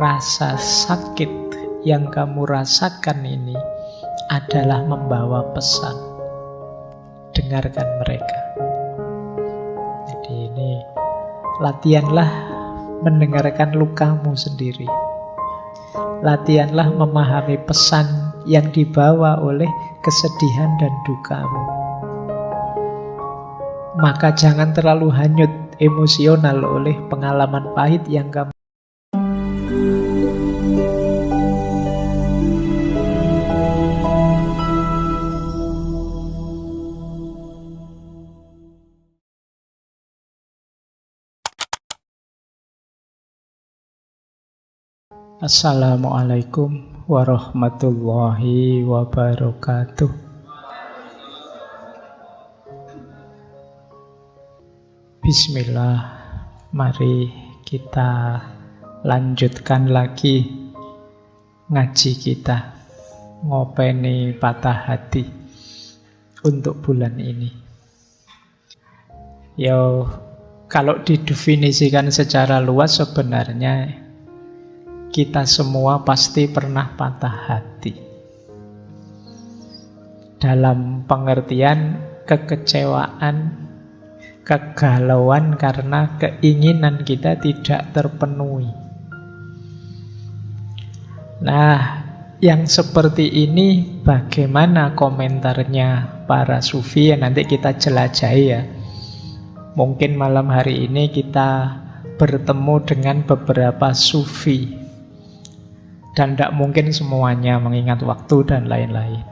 rasa sakit yang kamu rasakan ini adalah membawa pesan. Dengarkan mereka. Jadi ini latihanlah mendengarkan lukamu sendiri. Latihanlah memahami pesan yang dibawa oleh kesedihan dan dukamu. Maka jangan terlalu hanyut emosional oleh pengalaman pahit yang kamu. Assalamualaikum warahmatullahi wabarakatuh. Bismillah, mari kita lanjutkan lagi ngaji kita, ngopeni patah hati untuk bulan ini. Yo, kalau didefinisikan secara luas sebenarnya kita semua pasti pernah patah hati. Dalam pengertian kekecewaan, kegalauan karena keinginan kita tidak terpenuhi. Nah, yang seperti ini bagaimana komentarnya para sufi? Nanti kita jelajahi ya. Mungkin malam hari ini kita bertemu dengan beberapa sufi. Dan tidak mungkin semuanya mengingat waktu dan lain-lain.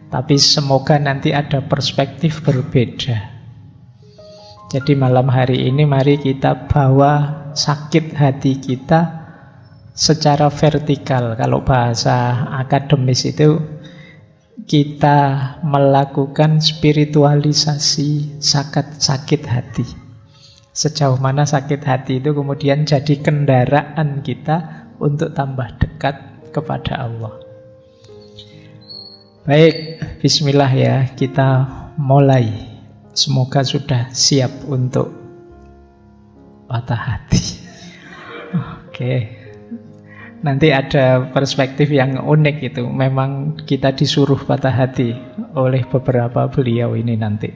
Tapi semoga nanti ada perspektif berbeda. Jadi malam hari ini mari kita bawa sakit hati kita secara vertikal. Kalau bahasa akademis itu kita melakukan spiritualisasi sakit hati. Sejauh mana sakit hati itu kemudian jadi kendaraan kita untuk tambah dekat kepada Allah. Baik, bismillah ya, kita mulai. Semoga sudah siap untuk patah hati. Oke. Nanti ada perspektif yang unik itu. Memang kita disuruh patah hati oleh beberapa beliau ini nanti.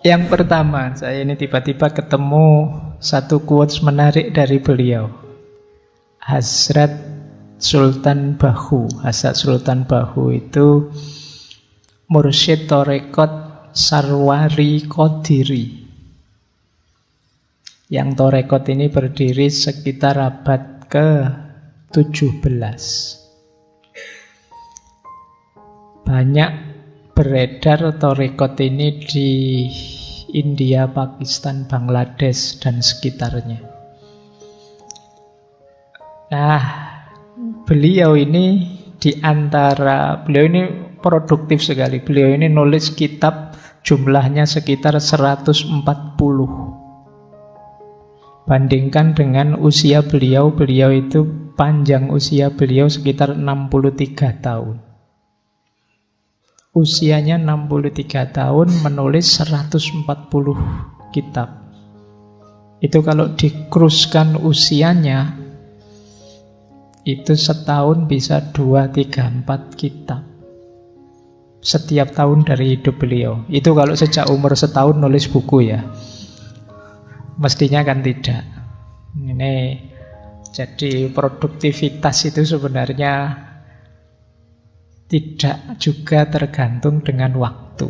Yang pertama, saya ini tiba-tiba ketemu satu quotes menarik dari beliau. Hazrat Sultan Bahu. Hazrat Sultan Bahu itu mursyid Torekot Sarwari Qadiri. Yang Torekot ini berdiri sekitar abad ke-17. Banyak beredar Torekot ini di India, Pakistan, Bangladesh, dan sekitarnya. Nah, beliau ini produktif sekali. Beliau ini nulis kitab jumlahnya sekitar 140. Bandingkan dengan usia beliau itu panjang usia beliau sekitar 63 tahun. Usianya 63 tahun menulis 140 kitab. Itu kalau dikruskan usianya itu setahun bisa 2, 3, 4 kitab setiap tahun dari hidup beliau. Itu kalau sejak umur setahun nulis buku ya. Mestinya kan tidak. Ini jadi produktivitas itu sebenarnya tidak juga tergantung dengan waktu.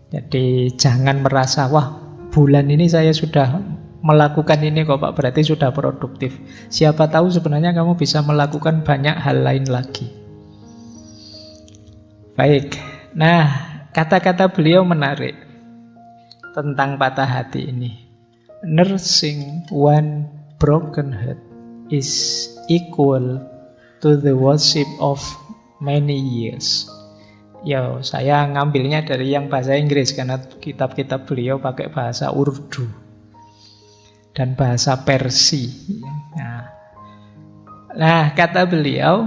Jadi jangan merasa, wah bulan ini saya sudah melakukan ini kok Pak, berarti sudah produktif. Siapa tahu sebenarnya kamu bisa melakukan banyak hal lain lagi. Baik, nah kata-kata beliau menarik tentang patah hati ini. Nursing one broken heart is equal to the worship of many years. Ya, saya ngambilnya dari yang bahasa Inggris karena kitab-kitab beliau pakai bahasa Urdu dan bahasa Persia. Nah, kata beliau,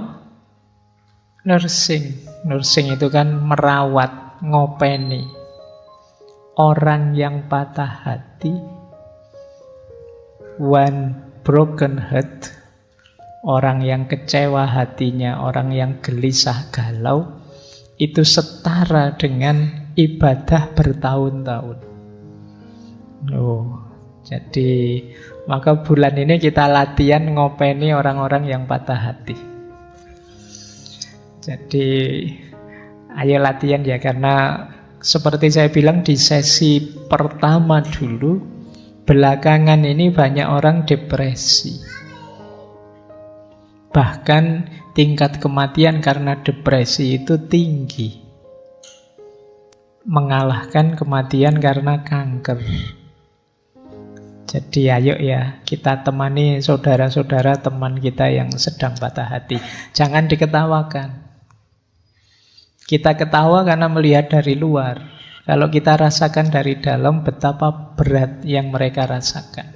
nursing itu kan merawat, ngopeni. Orang yang patah hati, one broken heart, orang yang kecewa hatinya, orang yang gelisah galau, itu setara dengan ibadah bertahun-tahun. Jadi maka bulan ini kita latihan ngopeni orang-orang yang patah hati. Jadi ayo latihan ya, karena seperti saya bilang di sesi pertama dulu, belakangan ini banyak orang depresi. Bahkan tingkat kematian karena depresi itu tinggi, mengalahkan kematian karena kanker. Jadi ayo ya, kita temani saudara-saudara teman kita yang sedang patah hati. Jangan diketawakan. Kita ketawa karena melihat dari luar. Kalau kita rasakan dari dalam, betapa berat yang mereka rasakan.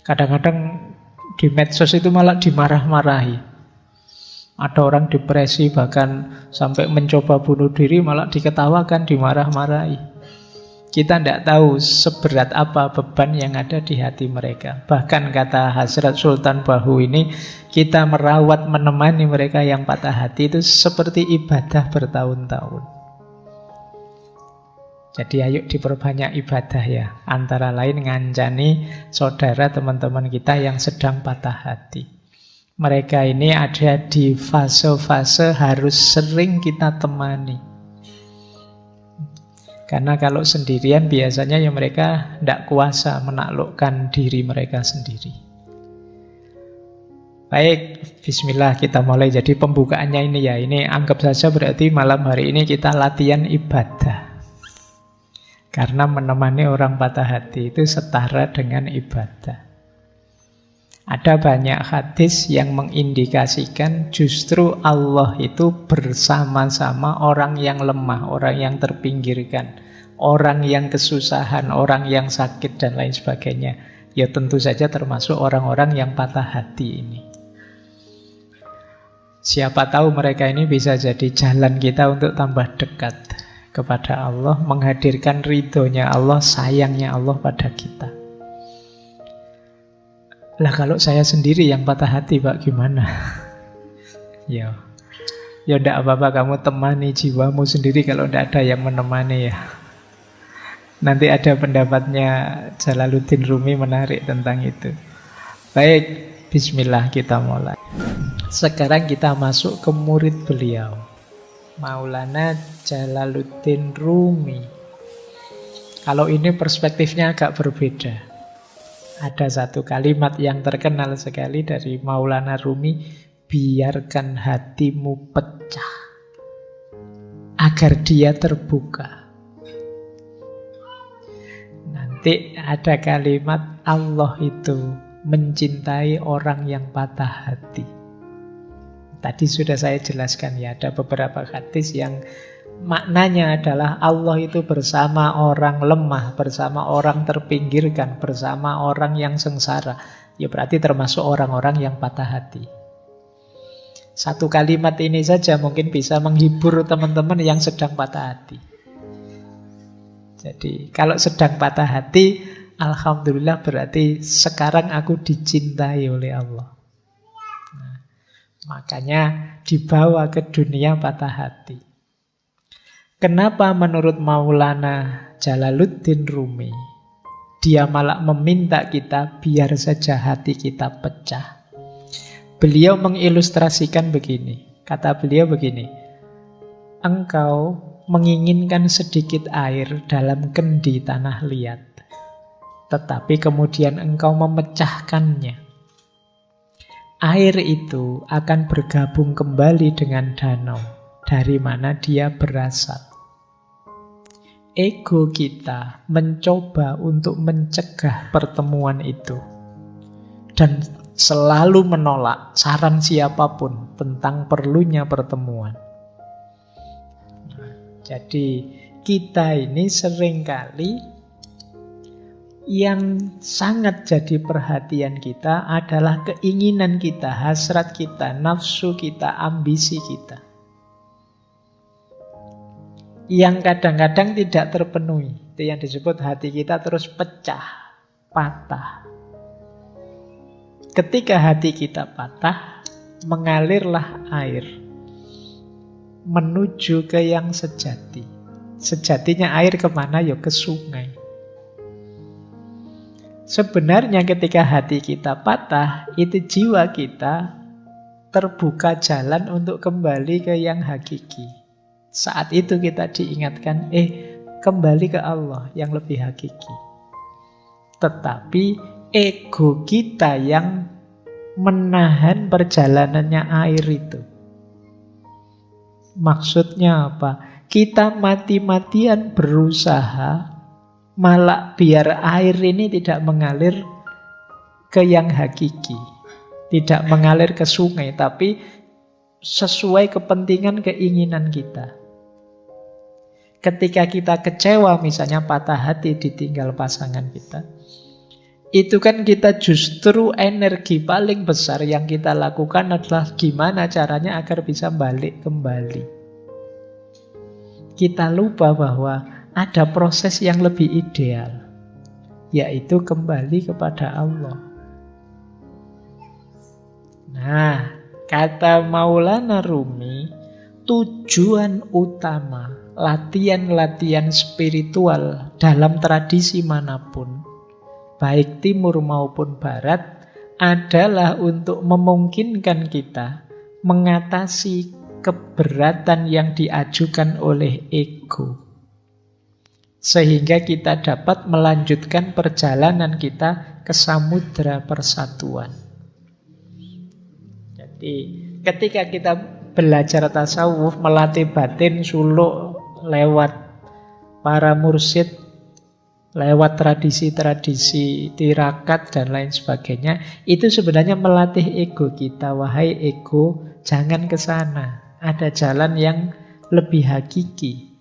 Kadang-kadang di medsos itu malah dimarah-marahi. Ada orang depresi bahkan sampai mencoba bunuh diri, malah diketawakan, dimarah-marahi. Kita tidak tahu seberat apa beban yang ada di hati mereka. Bahkan kata Hazrat Sultan Bahu ini, kita merawat, menemani mereka yang patah hati itu seperti ibadah bertahun-tahun. Jadi ayo diperbanyak ibadah ya. Antara lain ngancani saudara teman-teman kita yang sedang patah hati. Mereka ini ada di fase-fase harus sering kita temani. Karena kalau sendirian biasanya ya mereka tidak kuasa menaklukkan diri mereka sendiri. Baik, bismillah kita mulai. Jadi pembukaannya ini ya, ini anggap saja berarti malam hari ini kita latihan ibadah. Karena menemani orang patah hati itu setara dengan ibadah. Ada banyak hadis yang mengindikasikan justru Allah itu bersama-sama orang yang lemah, orang yang terpinggirkan, orang yang kesusahan, orang yang sakit dan lain sebagainya. Ya tentu saja termasuk orang-orang yang patah hati ini. Siapa tahu mereka ini bisa jadi jalan kita untuk tambah dekat kepada Allah, menghadirkan ridhonya Allah, sayangnya Allah pada kita. Lah kalau saya sendiri yang patah hati Pak, gimana? Ya enggak apa-apa, kamu temani jiwamu sendiri kalau enggak ada yang menemani ya. Nanti ada pendapatnya Jalaluddin Rumi menarik tentang itu. Baik, bismillah kita mulai. Sekarang kita masuk ke murid beliau, Maulana Jalaluddin Rumi. Kalau ini perspektifnya agak berbeda. Ada satu kalimat yang terkenal sekali dari Maulana Rumi, biarkan hatimu pecah agar dia terbuka. Nanti ada kalimat Allah itu mencintai orang yang patah hati. Tadi sudah saya jelaskan ya, ada beberapa hadis yang maknanya adalah Allah itu bersama orang lemah, bersama orang terpinggirkan, bersama orang yang sengsara. Ya berarti termasuk orang-orang yang patah hati. Satu kalimat ini saja mungkin bisa menghibur teman-teman yang sedang patah hati. Jadi kalau sedang patah hati, alhamdulillah berarti sekarang aku dicintai oleh Allah. Nah, makanya dibawa ke dunia patah hati. Kenapa menurut Maulana Jalaluddin Rumi dia malah meminta kita biar saja hati kita pecah? Beliau mengilustrasikan begini. Kata beliau begini, engkau menginginkan sedikit air dalam kendi tanah liat, tetapi kemudian engkau memecahkannya. Air itu akan bergabung kembali dengan danau dari mana dia berasal. Ego kita mencoba untuk mencegah pertemuan itu dan selalu menolak saran siapapun tentang perlunya pertemuan. Jadi kita ini seringkali yang sangat jadi perhatian kita adalah keinginan kita, hasrat kita, nafsu kita, ambisi kita, yang kadang-kadang tidak terpenuhi. Itu yang disebut hati kita terus pecah, patah. Ketika hati kita patah, mengalirlah air menuju ke yang sejati. Sejatinya air kemana? Ya ke sungai. Sebenarnya ketika hati kita patah, itu jiwa kita terbuka jalan untuk kembali ke yang hakiki. Saat itu kita diingatkan, kembali ke Allah yang lebih hakiki. Tetapi ego kita yang menahan perjalanannya air itu. Maksudnya apa? Kita mati-matian berusaha malah biar air ini tidak mengalir ke yang hakiki, tidak mengalir ke sungai, tapi sesuai kepentingan keinginan kita. Ketika kita kecewa, misalnya patah hati ditinggal pasangan kita, itu kan kita justru energi paling besar yang kita lakukan adalah gimana caranya agar bisa balik kembali. Kita lupa bahwa ada proses yang lebih ideal, yaitu kembali kepada Allah. Nah, kata Maulana Rumi, tujuan utama latihan-latihan spiritual dalam tradisi manapun, baik timur maupun barat, adalah untuk memungkinkan kita mengatasi keberatan yang diajukan oleh ego, sehingga kita dapat melanjutkan perjalanan kita ke samudra persatuan. Jadi ketika kita belajar tasawuf, melatih batin, suluk lewat para mursyid, lewat tradisi-tradisi tirakat dan lain sebagainya, itu sebenarnya melatih ego kita. Wahai ego, jangan ke sana. Ada jalan yang lebih hakiki,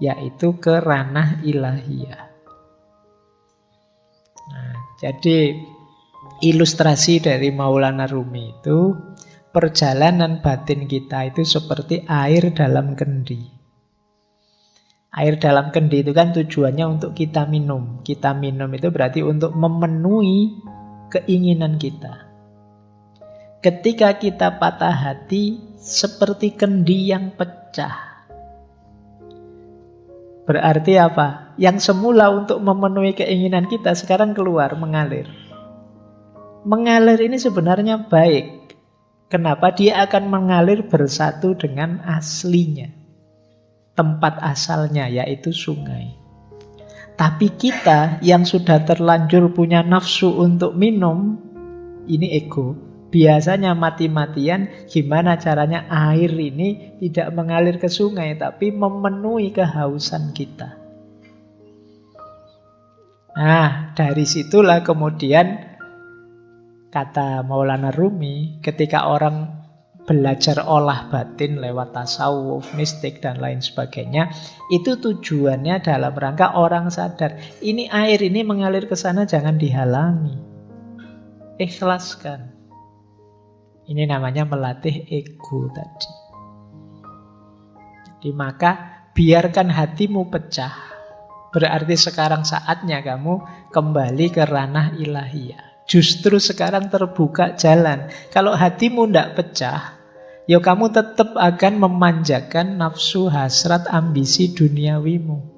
yaitu ke ranah ilahiyah. Nah, jadi ilustrasi dari Maulana Rumi itu, perjalanan batin kita itu seperti air dalam kendi. Air dalam kendi itu kan tujuannya untuk kita minum. Kita minum itu berarti untuk memenuhi keinginan kita. Ketika kita patah hati, seperti kendi yang pecah. Berarti apa? Yang semula untuk memenuhi keinginan kita sekarang keluar, mengalir. Mengalir ini sebenarnya baik. Kenapa? Dia akan mengalir bersatu dengan aslinya, tempat asalnya, yaitu sungai. Tapi kita yang sudah terlanjur punya nafsu untuk minum, ini ego, biasanya mati-matian gimana caranya air ini tidak mengalir ke sungai, tapi memenuhi kehausan kita. Nah, dari situlah kemudian kata Maulana Rumi, ketika orang belajar olah batin lewat tasawuf, mistik, dan lain sebagainya, itu tujuannya dalam rangka orang sadar, ini air ini mengalir ke sana, jangan dihalangi. Ikhlaskan. Ini namanya melatih ego tadi. Jadi maka biarkan hatimu pecah. Berarti sekarang saatnya kamu kembali ke ranah ilahiyah. Justru sekarang terbuka jalan. Kalau hatimu tidak pecah, ya kamu tetap akan memanjakan nafsu, hasrat, ambisi duniawimu.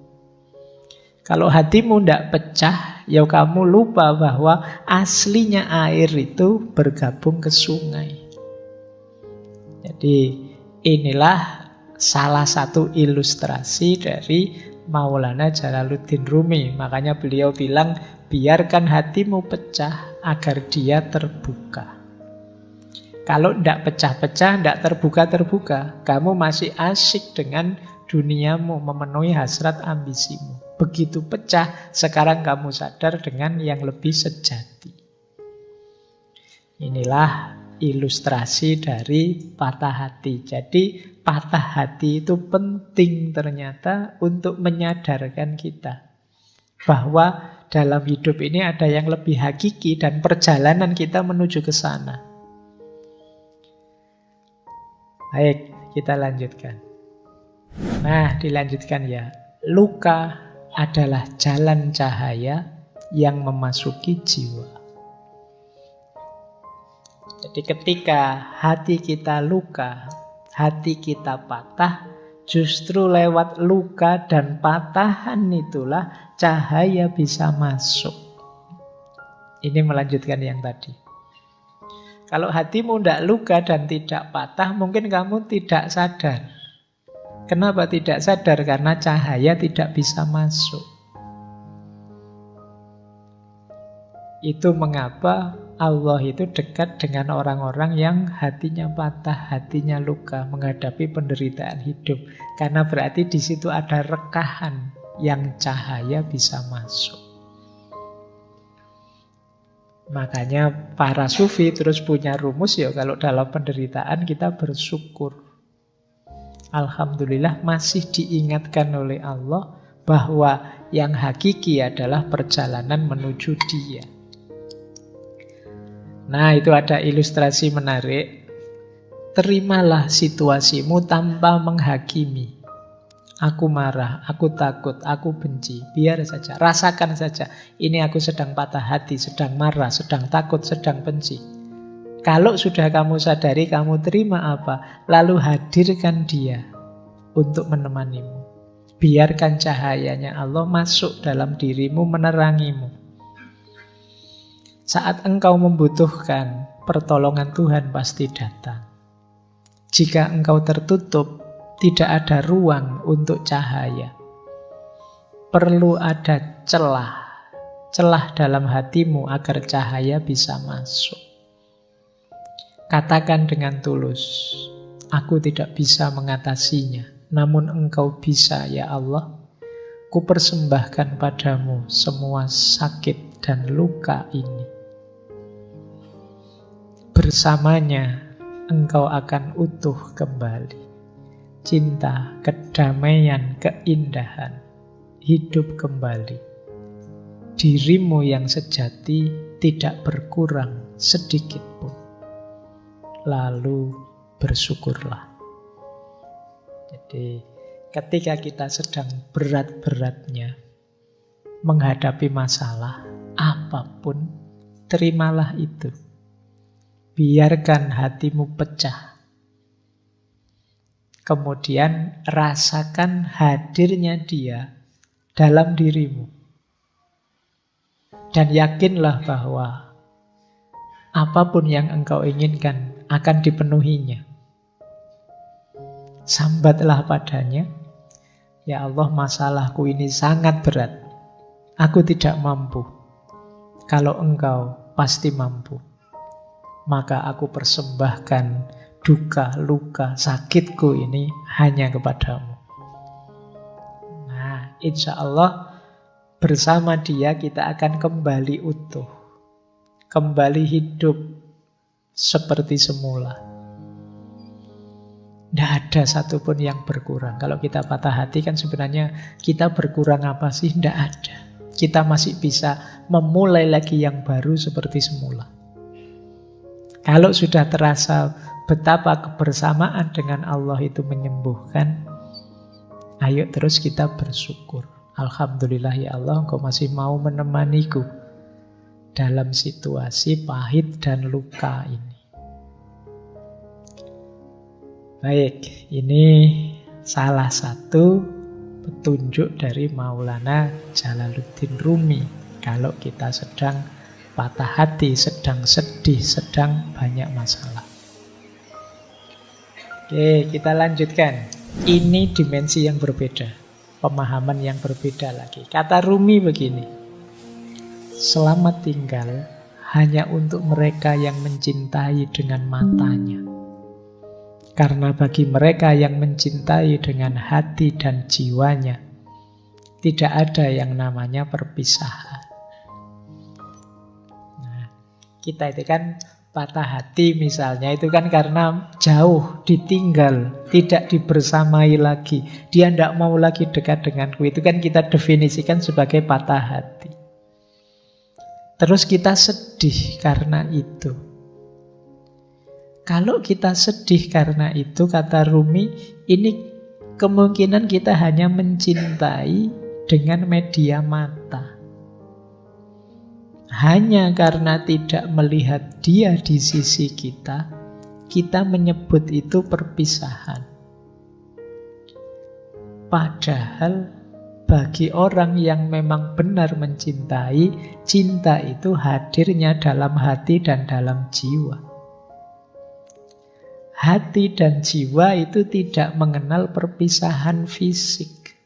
Kalau hatimu tidak pecah, ya kamu lupa bahwa aslinya air itu bergabung ke sungai. Jadi inilah salah satu ilustrasi dari Maulana Jalaluddin Rumi. Makanya beliau bilang, biarkan hatimu pecah agar dia terbuka. Kalau tidak pecah-pecah, tidak terbuka-terbuka, kamu masih asyik dengan duniamu, memenuhi hasrat ambisimu. Begitu pecah, sekarang kamu sadar dengan yang lebih sejati. Inilah ilustrasi dari patah hati. Jadi patah hati itu penting ternyata untuk menyadarkan kita bahwa dalam hidup ini ada yang lebih hakiki dan perjalanan kita menuju ke sana. Baik, kita lanjutkan. Nah, dilanjutkan ya. Luka adalah jalan cahaya yang memasuki jiwa. Jadi ketika hati kita luka, hati kita patah, justru lewat luka dan patahan itulah cahaya bisa masuk. Ini melanjutkan yang tadi. Kalau hatimu tidak luka dan tidak patah, mungkin kamu tidak sadar. Kenapa tidak sadar? Karena cahaya tidak bisa masuk. Itu mengapa Allah itu dekat dengan orang-orang yang hatinya patah, hatinya luka, menghadapi penderitaan hidup. Karena berarti di situ ada rekahan yang cahaya bisa masuk. Makanya para sufi terus punya rumus ya, kalau dalam penderitaan kita bersyukur. Alhamdulillah masih diingatkan oleh Allah bahwa yang hakiki adalah perjalanan menuju Dia. Nah, itu ada ilustrasi menarik. Terimalah situasimu tanpa menghakimi. Aku marah, aku takut, aku benci. Biar saja, rasakan saja. Ini aku sedang patah hati, sedang marah, sedang takut, sedang benci. Kalau sudah kamu sadari, kamu terima apa? Lalu hadirkan Dia untuk menemanimu. Biarkan cahayanya Allah masuk dalam dirimu, menerangimu. Saat engkau membutuhkan pertolongan Tuhan pasti datang. Jika engkau tertutup, tidak ada ruang untuk cahaya. Perlu ada celah dalam hatimu agar cahaya bisa masuk. Katakan dengan tulus, aku tidak bisa mengatasinya, namun Engkau bisa ya Allah. Ku persembahkan padamu semua sakit dan luka ini. Bersamanya Engkau akan utuh kembali. Cinta, kedamaian, keindahan, hidup kembali. Dirimu yang sejati tidak berkurang sedikit pun. Lalu bersyukurlah. Jadi ketika kita sedang berat-beratnya menghadapi masalah apapun, terimalah itu. Biarkan hatimu pecah. Kemudian rasakan hadirnya Dia dalam dirimu. Dan yakinlah bahwa apapun yang engkau inginkan akan dipenuhinya. Sambatlah padanya, ya Allah, masalahku ini sangat berat. Aku tidak mampu. Kalau Engkau pasti mampu. Maka aku persembahkan duka, luka, sakitku ini hanya kepadamu. Nah, insya Allah bersama Dia kita akan kembali utuh. Kembali hidup seperti semula. Tidak ada satupun yang berkurang. Kalau kita patah hati kan sebenarnya kita berkurang apa sih? Tidak ada. Kita masih bisa memulai lagi yang baru seperti semula. Kalau sudah terasa betapa kebersamaan dengan Allah itu menyembuhkan, ayo terus kita bersyukur. Alhamdulillah ya Allah, Engkau masih mau menemaniku dalam situasi pahit dan luka ini. Baik, ini salah satu petunjuk dari Maulana Jalaluddin Rumi. Kalau kita sedang patah hati, sedang sedih, sedang banyak masalah. Oke, kita lanjutkan. Ini dimensi yang berbeda, pemahaman yang berbeda lagi. Kata Rumi begini, selamat tinggal hanya untuk mereka yang mencintai dengan matanya. Karena bagi mereka yang mencintai dengan hati dan jiwanya, tidak ada yang namanya perpisahan. Nah, kita itu kan patah hati misalnya, itu kan karena jauh, ditinggal, tidak dibersamai lagi. Dia tidak mau lagi dekat denganku. Itu kan kita definisikan sebagai patah hati. Terus kita sedih karena itu. Kalau kita sedih karena itu, kata Rumi, ini kemungkinan kita hanya mencintai dengan media mata. hanya karena tidak melihat dia di sisi kita, kita menyebut itu perpisahan. Padahal bagi orang yang memang benar mencintai, cinta itu hadirnya dalam hati dan dalam jiwa. Hati dan jiwa itu tidak mengenal perpisahan fisik.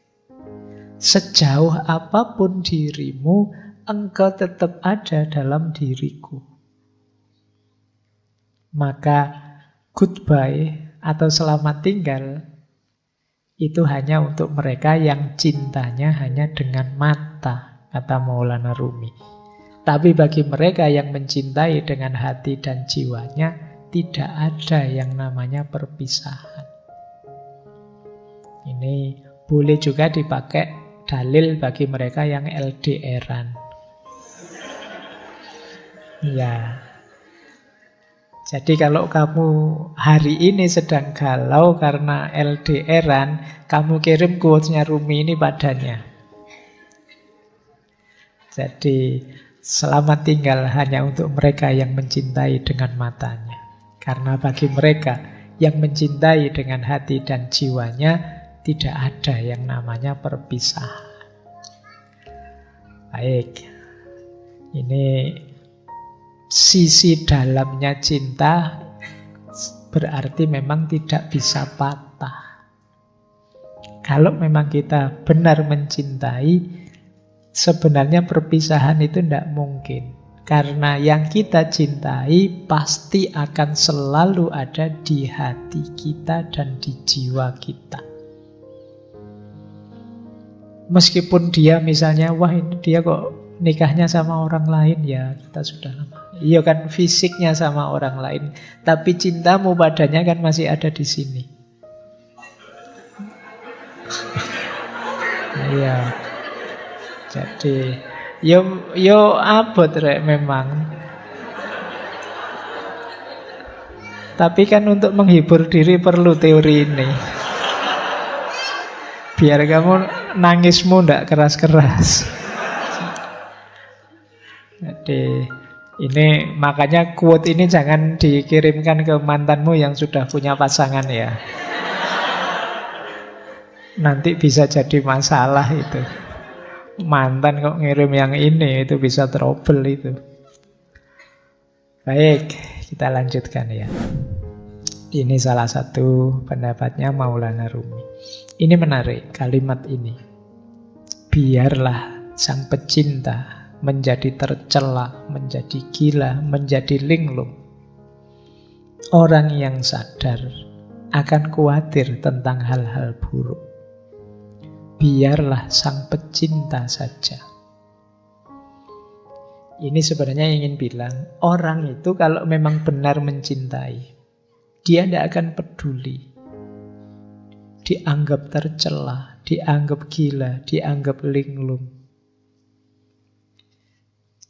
Sejauh apapun dirimu, engkau tetap ada dalam diriku. Maka goodbye atau selamat tinggal itu hanya untuk mereka yang cintanya hanya dengan mata, kata Maulana Rumi. Tapi bagi mereka yang mencintai dengan hati dan jiwanya, tidak ada yang namanya perpisahan. Ini boleh juga dipakai dalil bagi mereka yang LDR-an. Ya. Jadi kalau kamu hari ini sedang galau karena LDR-an, kamu kirim quotes-nya Rumi ini padanya. Jadi selamat tinggal hanya untuk mereka yang mencintai dengan matanya. Karena bagi mereka yang mencintai dengan hati dan jiwanya, tidak ada yang namanya perpisahan. Baik, ini sisi dalamnya cinta berarti memang tidak bisa patah. Kalau memang kita benar mencintai, sebenarnya perpisahan itu tidak mungkin. Karena yang kita cintai pasti akan selalu ada di hati kita dan di jiwa kita. Meskipun dia misalnya, wah ini dia kok nikahnya sama orang lain, ya kita sudah lama. Iya kan, fisiknya sama orang lain, tapi cintamu padanya kan masih ada di sini. Iya. Jadi yo abot rek memang. Tapi kan untuk menghibur diri perlu teori ini. Biar kamu nangismu ndak keras-keras. Jadi ini makanya quote ini jangan dikirimkan ke mantanmu yang sudah punya pasangan ya. Nanti bisa jadi masalah itu. Mantan kok ngirim yang ini, itu bisa trouble itu. Baik, kita lanjutkan ya. Ini salah satu pendapatnya Maulana Rumi. Ini menarik kalimat ini. Biarlah sang pecinta menjadi tercela, menjadi gila, menjadi linglung. Orang yang sadar akan khawatir tentang hal-hal buruk. Biarlah sang pecinta saja. Ini sebenarnya ingin bilang, orang itu kalau memang benar mencintai, dia tidak akan peduli. Dianggap tercela, dianggap gila, dianggap linglung.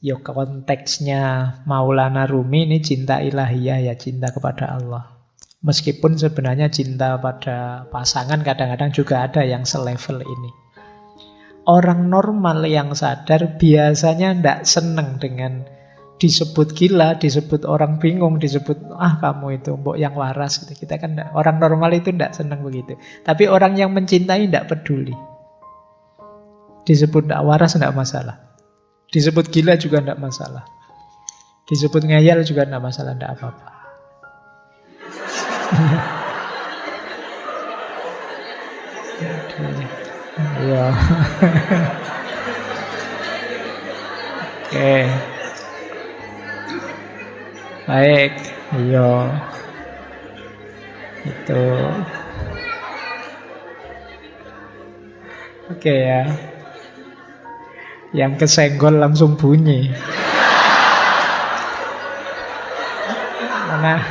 Ya konteksnya Maulana Rumi ini cinta ilahiyah ya, cinta kepada Allah. Meskipun sebenarnya cinta pada pasangan kadang-kadang juga ada yang selevel ini. Orang normal yang sadar biasanya tidak senang dengan disebut gila, disebut orang bingung, disebut kamu itu mbok yang waras. Kita kan orang normal itu tidak senang begitu. Tapi orang yang mencintai tidak peduli. Disebut tidak waras tidak masalah. Disebut gila juga tidak masalah. Disebut ngayal juga tidak masalah, tidak apa-apa. Ya. Oke. Baik. Iya. Itu. Oke ya. Yang kesenggol langsung bunyi. Nah,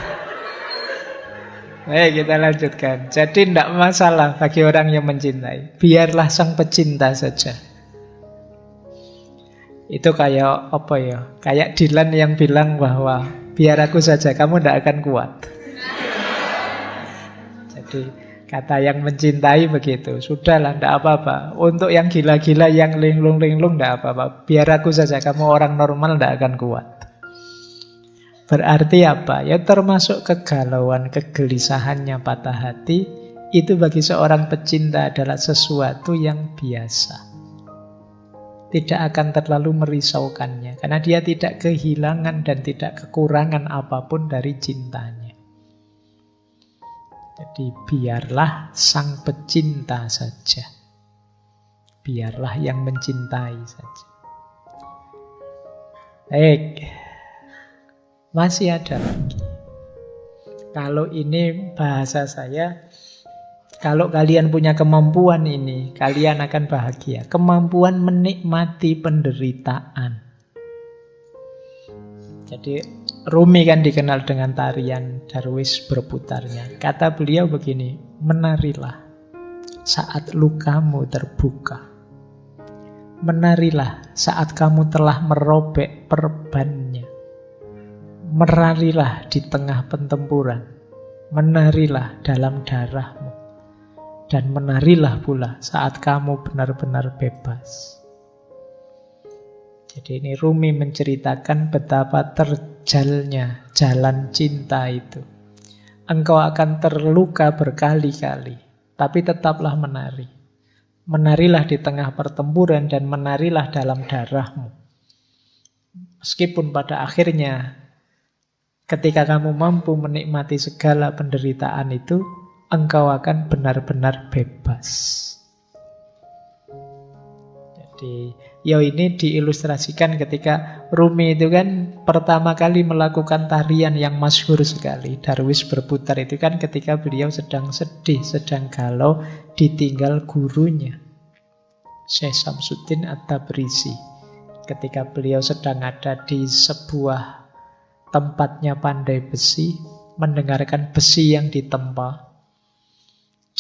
baik kita lanjutkan. Jadi tidak masalah bagi orang yang mencintai. Biarlah sang pecinta saja. Itu kayak apa ya? Kayak Dylan yang bilang bahwa biar aku saja, kamu tidak akan kuat. Jadi Kata yang mencintai begitu. Sudahlah, tidak apa-apa. Untuk yang gila-gila, yang linglung-linglung, tidak apa-apa. Biar aku saja, kamu orang normal tidak akan kuat. Berarti apa? Ya termasuk kegalauan, kegelisahannya, patah hati. Itu bagi seorang pecinta adalah sesuatu yang biasa. Tidak akan terlalu merisaukannya. Karena dia tidak kehilangan dan tidak kekurangan apapun dari cintanya. Jadi biarlah sang pecinta saja. Biarlah yang mencintai saja. Baik. Masih ada lagi. Kalau ini bahasa saya, kalau kalian punya kemampuan ini, kalian akan bahagia. Kemampuan menikmati penderitaan. Jadi Rumi kan dikenal dengan tarian Darwis berputarnya. Kata beliau begini, menarilah saat lukamu terbuka. Menarilah saat kamu telah merobek perbannya. Menarilah di tengah pertempuran. Menarilah dalam darahmu. Dan menarilah pula saat kamu benar-benar bebas. Jadi ini Rumi menceritakan betapa terjalnya jalan cinta itu. Engkau akan terluka berkali-kali, tapi tetaplah menari. Menarilah di tengah pertempuran dan menarilah dalam darahmu. Meskipun pada akhirnya, ketika kamu mampu menikmati segala penderitaan itu, engkau akan benar-benar bebas. Jadi, ini diilustrasikan ketika Rumi itu kan pertama kali melakukan tarian yang masyhur sekali. Darwis berputar itu kan ketika beliau sedang sedih, sedang galau, ditinggal gurunya, Syekh Samsuddin At-Tabrisi. Ketika beliau sedang ada di sebuah tempatnya pandai besi, mendengarkan besi yang ditempa,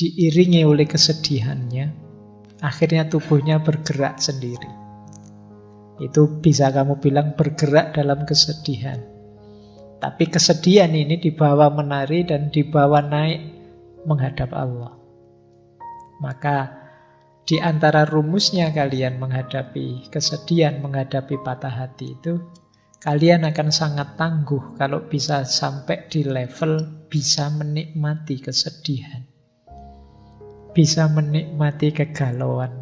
diiringi oleh kesedihannya, akhirnya tubuhnya bergerak sendiri. Itu bisa kamu bilang bergerak dalam kesedihan. Tapi kesedihan ini dibawa menari dan dibawa naik menghadap Allah. Maka di antara rumusnya kalian menghadapi kesedihan, menghadapi patah hati itu, kalian akan sangat tangguh kalau bisa sampai di level bisa menikmati kesedihan. Bisa menikmati kegalauan.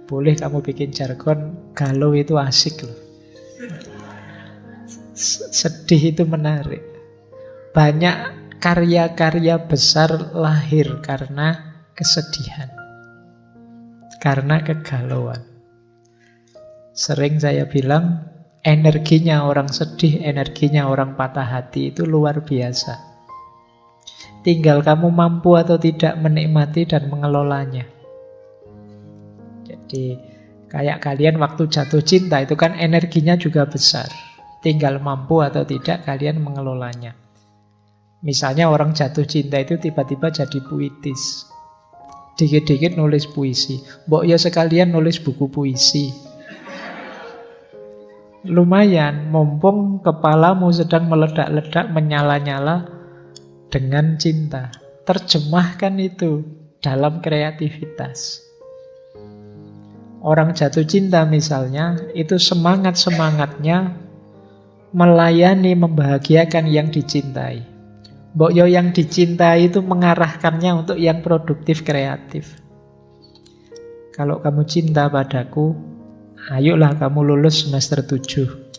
Boleh kamu bikin jargon, galau itu asik loh. Sedih itu menarik. Banyak karya-karya besar lahir karena kesedihan, karena kegalauan. Sering saya bilang, energinya orang sedih, energinya orang patah hati itu luar biasa. Tinggal kamu mampu atau tidak menikmati dan mengelolanya. Jadi kayak kalian waktu jatuh cinta itu kan energinya juga besar. Tinggal mampu atau tidak kalian mengelolanya. Misalnya orang jatuh cinta itu tiba-tiba jadi puitis. Dikit-dikit nulis puisi. Mbok ya sekalian nulis buku puisi. Lumayan, mumpung kepalamu sedang meledak-ledak, menyala-nyala dengan cinta. Terjemahkan itu dalam kreativitas. Orang jatuh cinta misalnya, itu semangat-semangatnya melayani, membahagiakan yang dicintai. Mbok yo yang dicintai itu mengarahkannya untuk yang produktif, kreatif. Kalau kamu cinta padaku, ayolah kamu lulus semester 7.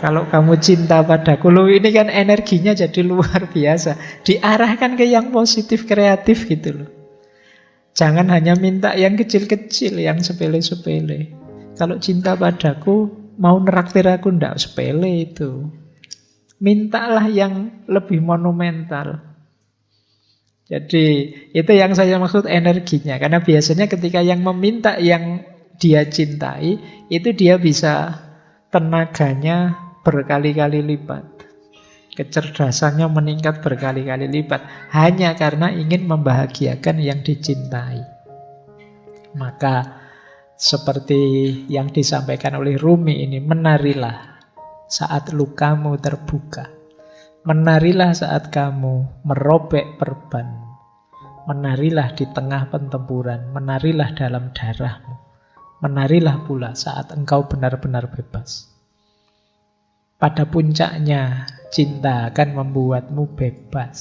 Kalau kamu cinta padaku, loh ini kan energinya jadi luar biasa. Diarahkan ke yang positif, kreatif gitu loh. Jangan hanya minta yang kecil-kecil, yang sepele-sepele. Kalau cinta padaku, mau neraktir aku, ndak sepele itu. Mintalah yang lebih monumental. Jadi itu yang saya maksud energinya. Karena biasanya ketika yang meminta yang dia cintai, itu dia bisa tenaganya berkali-kali lipat. Kecerdasannya meningkat berkali-kali lipat. Hanya karena ingin membahagiakan yang dicintai. Maka seperti yang disampaikan oleh Rumi ini, menarilah saat lukamu terbuka. Menarilah saat kamu merobek perban. Menarilah di tengah pertempuran. Menarilah dalam darahmu. Menarilah pula saat engkau benar-benar bebas. Pada puncaknya, cinta akan membuatmu bebas.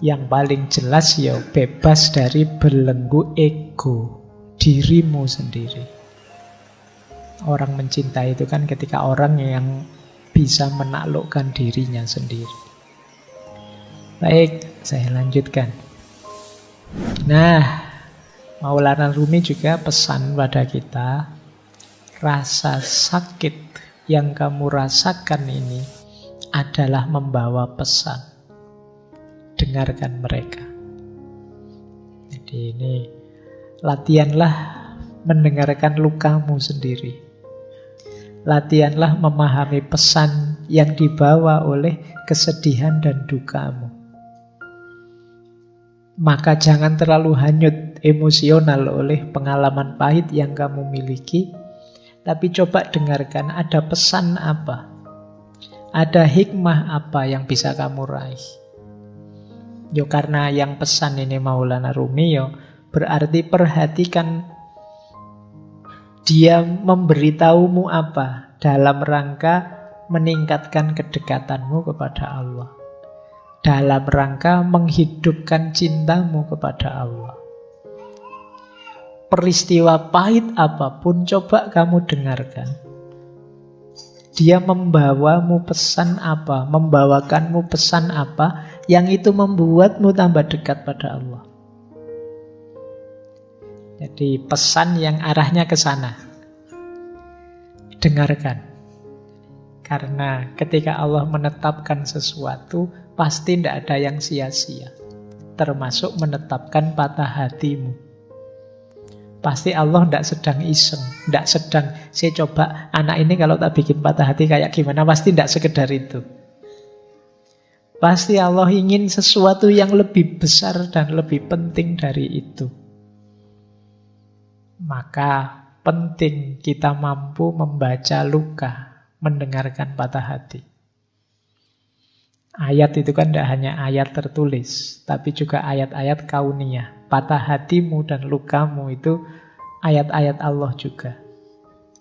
Yang paling jelas ya bebas dari belenggu ego dirimu sendiri. Orang mencintai itu kan ketika orang yang bisa menaklukkan dirinya sendiri. Baik, saya lanjutkan. Nah, Maulana Rumi juga pesan pada kita, rasa sakit yang kamu rasakan ini adalah membawa pesan. Dengarkan mereka. Jadi ini latihanlah mendengarkan lukamu sendiri. Latihanlah memahami pesan yang dibawa oleh kesedihan dan dukamu. Maka jangan terlalu hanyut emosional oleh pengalaman pahit yang kamu miliki, tapi coba dengarkan ada pesan apa, ada hikmah apa yang bisa kamu raih. Yo karena yang pesan ini Maulana Rumi, yo berarti perhatikan dia memberitahumu apa dalam rangka meningkatkan kedekatanmu kepada Allah, dalam rangka menghidupkan cintamu kepada Allah. Peristiwa pahit apapun coba kamu dengarkan. Dia membawamu pesan apa, membawakanmu pesan apa yang itu membuatmu tambah dekat pada Allah. Jadi pesan yang arahnya ke sana. Dengarkan. Karena ketika Allah menetapkan sesuatu, pasti tidak ada yang sia-sia. Termasuk menetapkan patah hatimu. Pasti Allah tidak sedang iseng, tidak sedang, saya coba anak ini kalau tak bikin patah hati kayak gimana, pasti tidak sekedar itu. Pasti Allah ingin sesuatu yang lebih besar dan lebih penting dari itu. Maka penting kita mampu membaca luka, mendengarkan patah hati. Ayat itu kan tidak hanya ayat tertulis, tapi juga ayat-ayat kauniyah. Patah hatimu dan lukamu itu ayat-ayat Allah juga.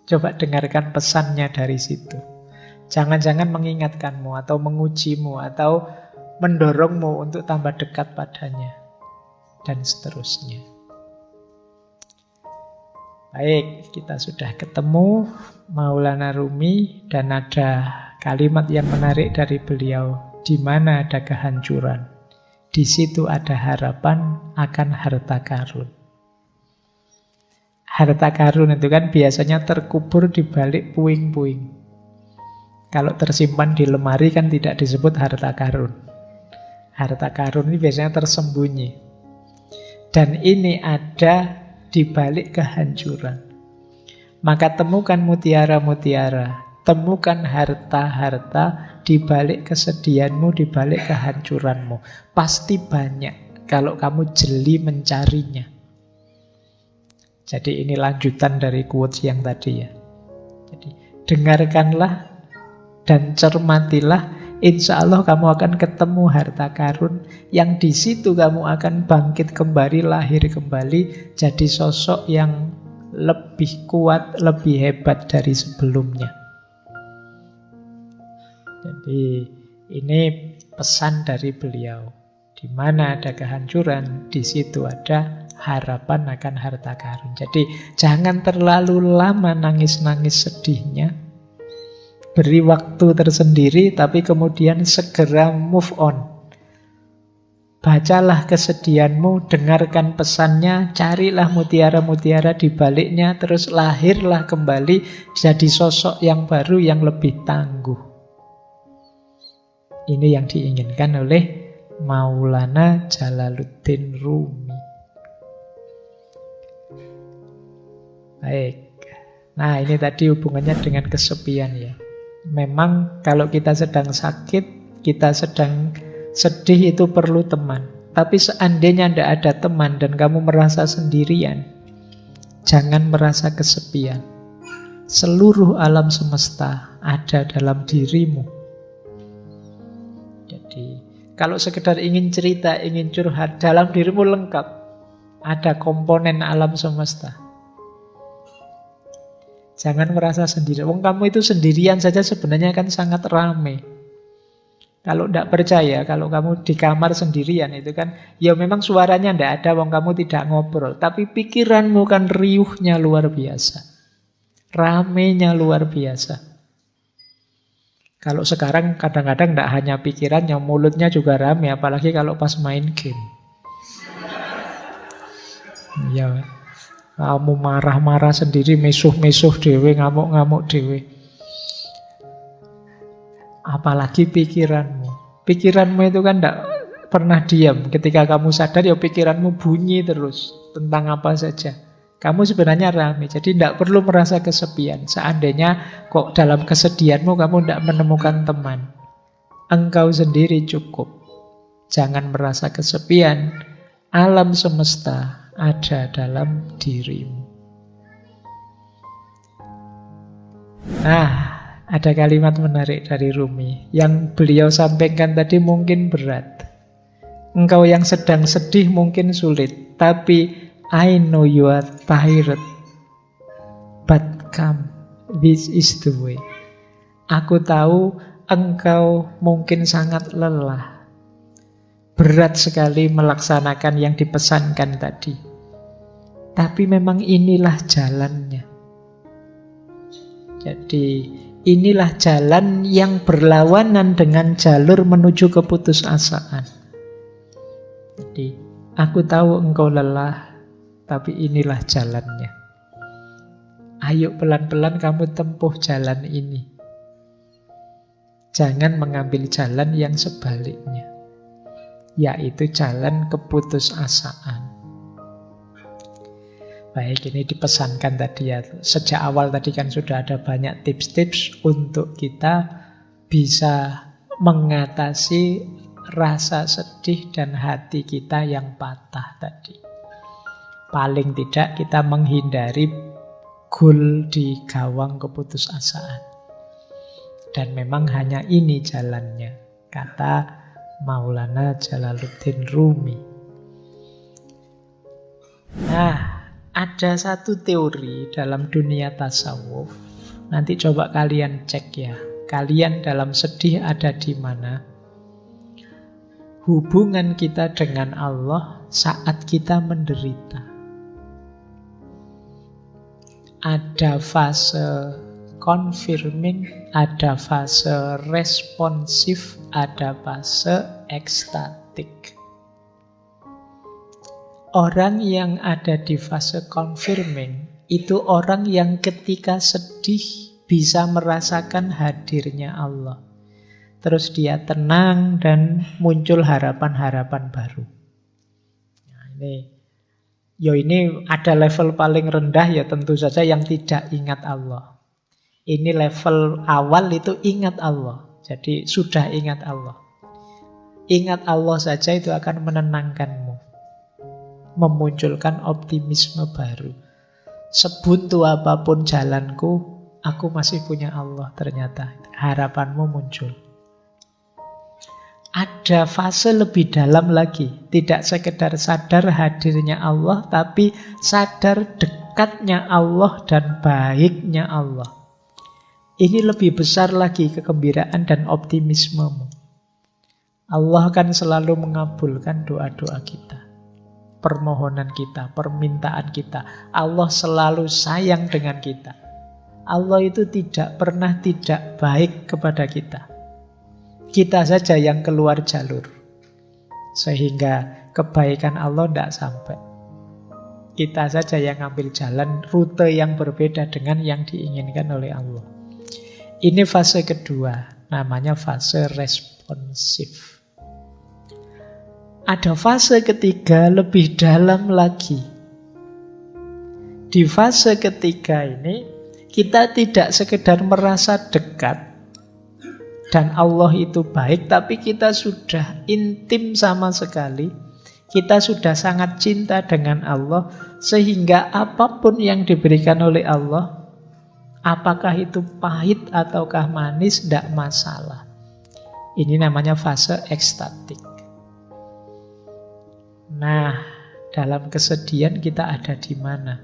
Coba dengarkan pesannya dari situ. Jangan-jangan mengingatkanmu atau mengujimu atau mendorongmu untuk tambah dekat padanya. Dan seterusnya. Baik, kita sudah ketemu Maulana Rumi dan ada kalimat yang menarik dari beliau. Di mana ada kehancuran, di situ ada harapan akan harta karun. Harta karun itu kan biasanya terkubur di balik puing-puing. Kalau tersimpan di lemari kan tidak disebut harta karun. Harta karun ini biasanya tersembunyi. Dan ini ada di balik kehancuran. Maka temukan mutiara-mutiara, temukan harta-harta di balik kesedihanmu, di balik kehancuranmu. Pasti banyak kalau kamu jeli mencarinya. Jadi ini lanjutan dari quotes yang tadi ya. Jadi dengarkanlah dan cermatilah. Insya Allah kamu akan ketemu harta karun yang di situ kamu akan bangkit kembali, lahir kembali, jadi sosok yang lebih kuat, lebih hebat dari sebelumnya. Jadi ini pesan dari beliau. Di mana ada kehancuran, di situ ada harapan akan harta karun. Jadi jangan terlalu lama nangis-nangis sedihnya. Beri waktu tersendiri, tapi kemudian segera move on. Bacalah kesedihanmu, dengarkan pesannya, carilah mutiara-mutiara di baliknya, terus lahirlah kembali jadi sosok yang baru, yang lebih tangguh. Ini yang diinginkan oleh Maulana Jalaluddin Rumi. Baik. Nah, ini tadi hubungannya dengan kesepian ya. Memang kalau kita sedang sakit, kita sedang sedih itu perlu teman. Tapi seandainya tidak ada teman dan kamu merasa sendirian, jangan merasa kesepian. Seluruh alam semesta ada dalam dirimu. Kalau sekedar ingin cerita, ingin curhat, dalam dirimu lengkap. Ada komponen alam semesta. Jangan merasa sendiri. Wong kamu itu sendirian saja sebenarnya kan sangat ramai. Kalau tidak percaya, kalau kamu di kamar sendirian itu kan, ya memang suaranya tidak ada, wong kamu tidak ngobrol. Tapi pikiranmu kan riuhnya luar biasa. Ramenya luar biasa. Kalau sekarang kadang-kadang tidak hanya pikirannya, mulutnya juga rame, apalagi kalau pas main game. Ya, kamu marah-marah sendiri, mesuh-mesuh dewe, ngamuk-ngamuk dewe. Apalagi pikiranmu. Pikiranmu itu kan tidak pernah diam. Ketika kamu sadar, ya pikiranmu bunyi terus tentang apa saja. Kamu sebenarnya ramai, jadi tidak perlu merasa kesepian. Seandainya kok dalam kesedihanmu kamu tidak menemukan teman, engkau sendiri cukup. Jangan merasa kesepian. Alam semesta ada dalam dirimu. Nah, ada kalimat menarik dari Rumi yang beliau sampaikan tadi mungkin berat. Engkau yang sedang sedih mungkin sulit, tapi I know you are tired, but come, this is the way. Aku tahu engkau mungkin sangat lelah, berat sekali melaksanakan yang dipesankan tadi. Tapi memang inilah jalannya. Jadi inilah jalan yang berlawanan dengan jalur menuju keputusasaan. Jadi aku tahu engkau lelah, tapi inilah jalannya. Ayo pelan-pelan kamu tempuh jalan ini. Jangan mengambil jalan yang sebaliknya, yaitu jalan keputusasaan. Baik, ini dipesankan tadi ya. Sejak awal tadi kan sudah ada banyak tips-tips untuk kita bisa mengatasi rasa sedih dan hati kita yang patah tadi. Paling tidak kita menghindari gol di gawang keputusasaan. Dan memang hanya ini jalannya, kata Maulana Jalaluddin Rumi. Nah, ada satu teori dalam dunia tasawuf. Nanti coba kalian cek ya. Kalian dalam sedih ada di mana? Hubungan kita dengan Allah saat kita menderita. Ada fase confirming, ada fase responsif, ada fase ekstatik. Orang yang ada di fase confirming itu orang yang ketika sedih bisa merasakan hadirnya Allah. Terus dia tenang dan muncul harapan-harapan baru. Nah, ini ada level paling rendah ya tentu saja yang tidak ingat Allah. Ini level awal itu ingat Allah. Jadi sudah ingat Allah. Ingat Allah saja itu akan menenangkanmu, memunculkan optimisme baru. Sebuntu apapun jalanku, aku masih punya Allah ternyata. Harapanmu muncul. Ada fase lebih dalam lagi. Tidak sekedar sadar hadirnya Allah, tapi sadar dekatnya Allah dan baiknya Allah. Ini lebih besar lagi kegembiraan dan optimismemu. Allah kan selalu mengabulkan doa-doa kita, permohonan kita, permintaan kita. Allah selalu sayang dengan kita. Allah itu tidak pernah tidak baik kepada kita. Kita saja yang keluar jalur, sehingga kebaikan Allah tidak sampai. Kita saja yang ambil jalan, rute yang berbeda dengan yang diinginkan oleh Allah. Ini fase kedua, namanya fase responsif. Ada fase ketiga lebih dalam lagi. Di fase ketiga ini, kita tidak sekedar merasa dekat dan Allah itu baik, tapi kita sudah intim sama sekali. Kita sudah sangat cinta dengan Allah, sehingga apapun yang diberikan oleh Allah, apakah itu pahit ataukah manis, tidak masalah. Ini namanya fase ekstatik. Nah, dalam kesedihan kita ada di mana?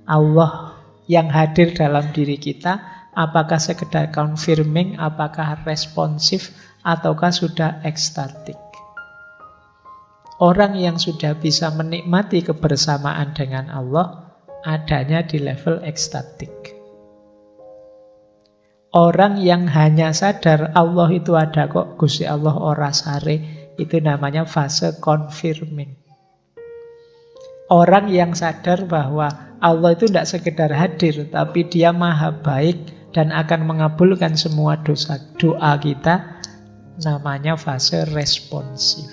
Allah yang hadir dalam diri kita, apakah sekedar confirming, apakah responsif, ataukah sudah ekstatik? Orang yang sudah bisa menikmati kebersamaan dengan Allah adanya di level ekstatik. Orang yang hanya sadar Allah itu ada kok, Gusti Allah ora sare, itu namanya fase confirming. Orang yang sadar bahwa Allah itu tidak sekedar hadir, tapi Dia maha baik dan akan mengabulkan semua doa kita, namanya fase responsif.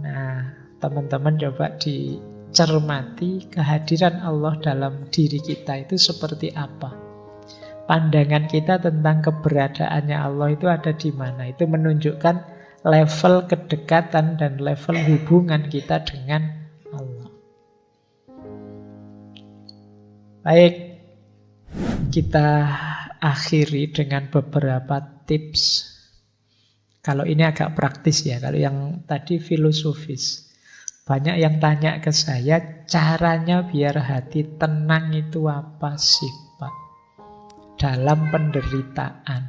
Nah, teman-teman coba dicermati kehadiran Allah dalam diri kita itu seperti apa. Pandangan kita tentang keberadaannya Allah itu ada di mana. Itu menunjukkan level kedekatan dan level hubungan kita dengan Allah. Baik, kita akhiri dengan beberapa tips. Kalau ini agak praktis ya, kalau yang tadi filosofis. Banyak yang tanya ke saya, caranya biar hati tenang itu apa sih, Pak? Dalam penderitaan.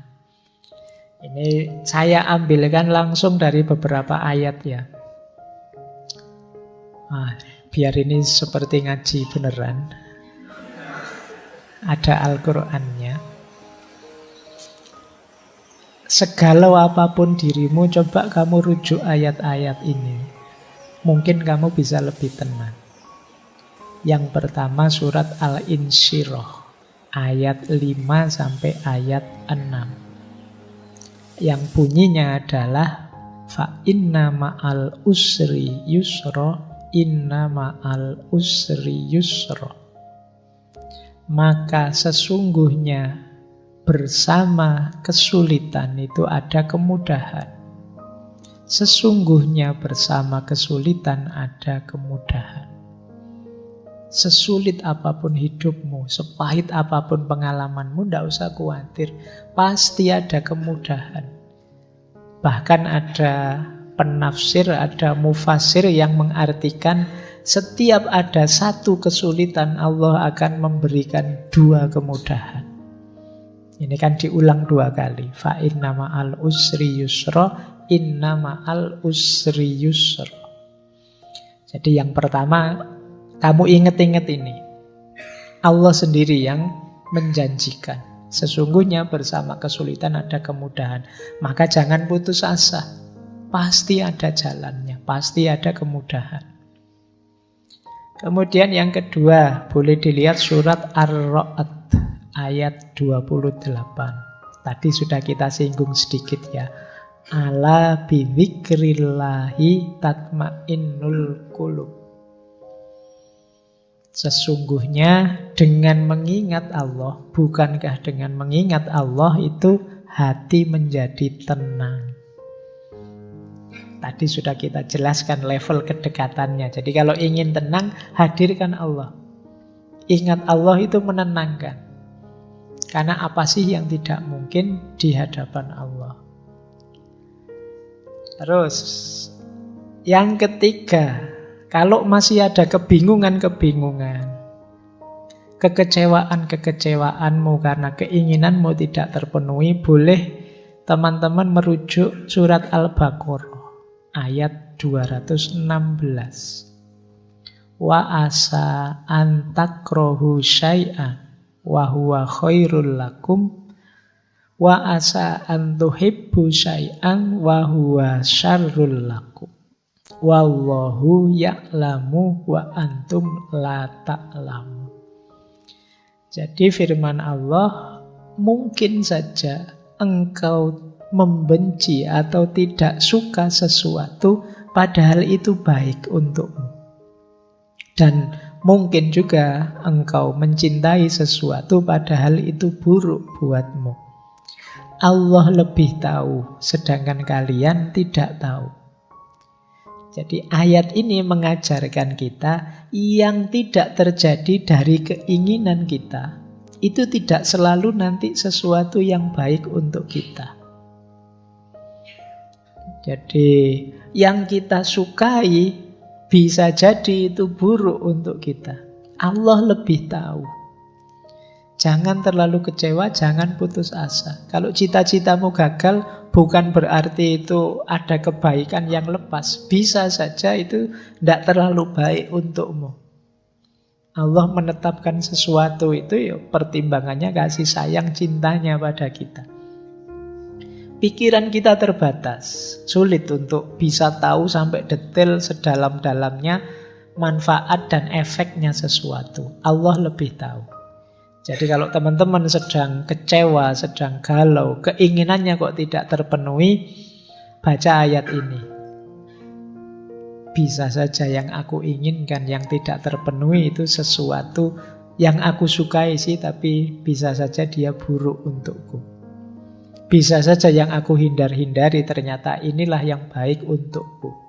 Ini saya ambilkan langsung dari beberapa ayat ya. Biar ini seperti ngaji beneran. Ada Al-Qur'annya. Segalau apapun dirimu, coba kamu rujuk ayat-ayat ini. Mungkin kamu bisa lebih tenang. Yang pertama surat Al-Insyirah, ayat 5 sampai ayat 6. Yang bunyinya adalah fa inna ma'al usri yusra, inna ma'al usri yusra. Maka sesungguhnya bersama kesulitan itu ada kemudahan. Sesungguhnya bersama kesulitan ada kemudahan. Sesulit apapun hidupmu, sepahit apapun pengalamanmu, tidak usah khawatir. Pasti ada kemudahan. Bahkan ada penafsir, ada mufasir yang mengartikan setiap ada satu kesulitan, Allah akan memberikan dua kemudahan. Ini kan diulang dua kali. Fa inna ma'al usri yusra, inna ma'al usri yusra. Jadi yang pertama, kamu ingat-ingat ini. Allah sendiri yang menjanjikan. Sesungguhnya bersama kesulitan ada kemudahan. Maka jangan putus asa. Pasti ada jalannya, pasti ada kemudahan. Kemudian yang kedua, boleh dilihat surat Ar-Ra'd ayat 28. Tadi sudah kita singgung sedikit ya. Ala bidzikrillahi tatmainnul qulub. Sesungguhnya dengan mengingat Allah, bukankah dengan mengingat Allah itu hati menjadi tenang. Tadi sudah kita jelaskan level kedekatannya. Jadi kalau ingin tenang, hadirkan Allah. Ingat Allah itu menenangkan. Karena apa sih yang tidak mungkin di hadapan Allah? Terus, yang ketiga, kalau masih ada kebingungan-kebingungan, kekecewaan-kekecewaanmu karena keinginanmu tidak terpenuhi, boleh teman-teman merujuk surat Al-Baqarah ayat 216. Wa asa antakrohu syai'an wa huwa khairul lakum wa asa antuhibbu syai'an wa huwa syarrul lakum wallahu ya'lamu wa antum la ta'lamu. Jadi firman Allah, mungkin saja engkau membenci atau tidak suka sesuatu padahal itu baik untukmu. Dan mungkin juga engkau mencintai sesuatu padahal itu buruk buatmu. Allah lebih tahu, sedangkan kalian tidak tahu. Jadi ayat ini mengajarkan kita yang tidak terjadi dari keinginan kita, itu tidak selalu nanti sesuatu yang baik untuk kita. Jadi yang kita sukai bisa jadi itu buruk untuk kita. Allah lebih tahu. Jangan terlalu kecewa, jangan putus asa. Kalau cita-citamu gagal, bukan berarti itu ada kebaikan yang lepas. Bisa saja itu tidak terlalu baik untukmu. Allah menetapkan sesuatu itu ya pertimbangannya kasih sayang cintanya pada kita. Pikiran kita terbatas, sulit untuk bisa tahu sampai detail sedalam-dalamnya manfaat dan efeknya sesuatu. Allah lebih tahu. Jadi kalau teman-teman sedang kecewa, sedang galau, keinginannya kok tidak terpenuhi, baca ayat ini. Bisa saja yang aku inginkan, yang tidak terpenuhi itu sesuatu yang aku sukai sih, tapi bisa saja dia buruk untukku. Bisa saja yang aku hindar-hindari ternyata inilah yang baik untukku.